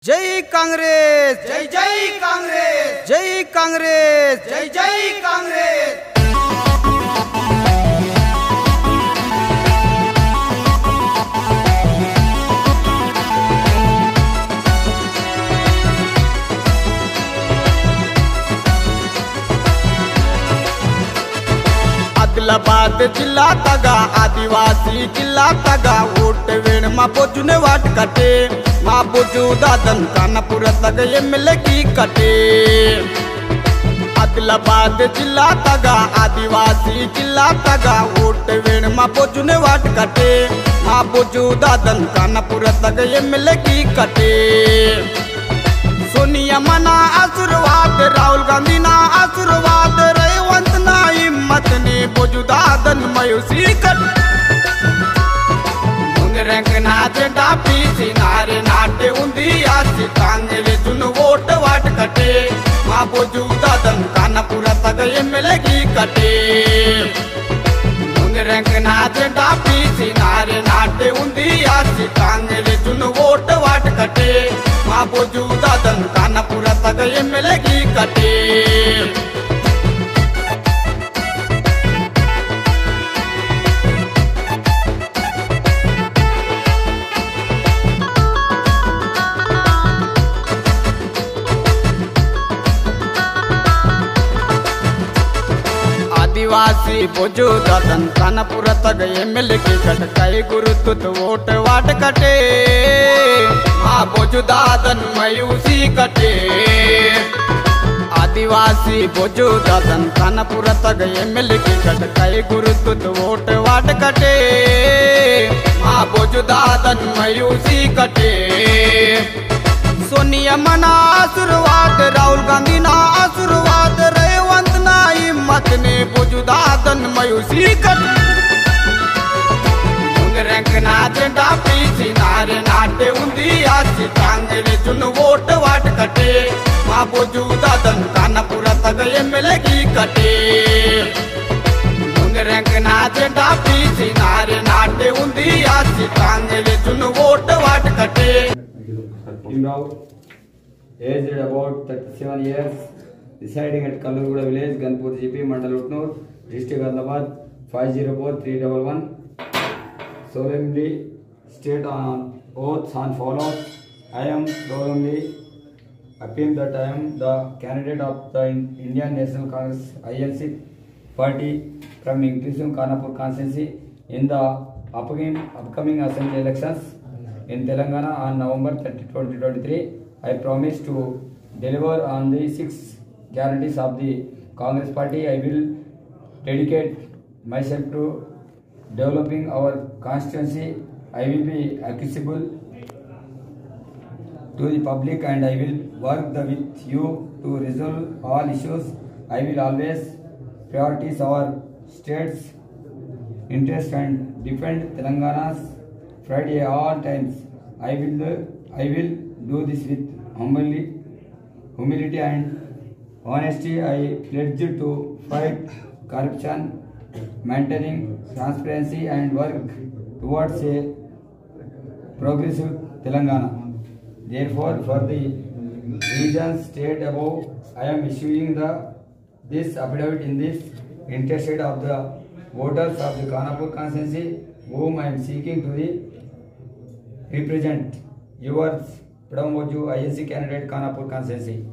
जय कांग्रेस, जय जय कांग्रेस, जय कांग्रेस, जय जय कांग्रेस। आदिलाबाद जिल्हा तगा आदिवासी जिल्हा तगा ओट वेण मा बोजूने वाट कटे मा बोजू दादन कानापुर तग एमएलए की कटे। आदिलाबाद जिल्हा तगा आदिवासी जिल्हा तगा ओट वेण मा बोजूने वाट कटे मा बोजू दादन कानापुर तग एमएलए की कटे। सोनिया मना आशीर्वाद, राहुल गांधी ना आशीर्वाद, रेवंत ना हिम्मत ने बोजू दादन मायूसी कट। रंग नाचे डापी सिनारे नाटे उंदी आसी कांगले जुन वोट वाट कटे मा बोजू दादन कानापुर तग एमएलए की कटे। रंग नाचे डापी सिनारे नाटे उंदी आसी कांगले जुन वोट वाट कटे मा बोजू दादन कानापुर तग एमएलए की कटे। आदिवासी बोजू दादन कानापुर तग एमएलए की कट कई गुरुतुत वोट वाट कटे मा बोजू दादन मायूसी कटे। आदिवासी बोजू दादन कानापुर तग एमएलए की कट कई गुरुतुत वोट वाट कटे मा बोजू दादन मायूसी कटे। सोनिया मना आशीर्वाद, राहुल गांधी ना आशीर्वाद, रेवंत ना हिम्मत ने बोजू दादन मायूसी कट। रंग नाचे डापी सिनारे नाटे उंदी आसी कांगले जुन वोट वाट कटे मा बोजू दादन कानापुर तग एमएलए की कटे। रंग नाचे डापी सिनारे नाटे उंदी आसी कांगले जुन वोट वाट कटे। Imrao, aged about 37 years, residing at Kalluguda village, Ganpur GP, Mandal Utnur, District Ahmedabad 504311. Solemnly state on oath and follows. I am solemnly appeal that I am the candidate of the Indian National Congress INC party from inclusive Kanapur constituency in the upcoming assembly elections in Telangana on November 30, 2023. I promise to deliver on the 6 guarantees of the Congress party. I will dedicate myself to developing our constituency. I will be accessible to the public and I will work with you to resolve all issues. I will always prioritize our state's interest and defend Telangana's Friday all times. I will do this with humility and honesty. I pledge to fight corruption, maintaining transparency and work towards a progressive Telangana. Therefore, for the reasons stated above, I am issuing this affidavit in this interest of the voters of the Kanapur constituency, whom I am seeking to represent. Yours, Pradhan Boju, INC candidate, Kanapur constituency.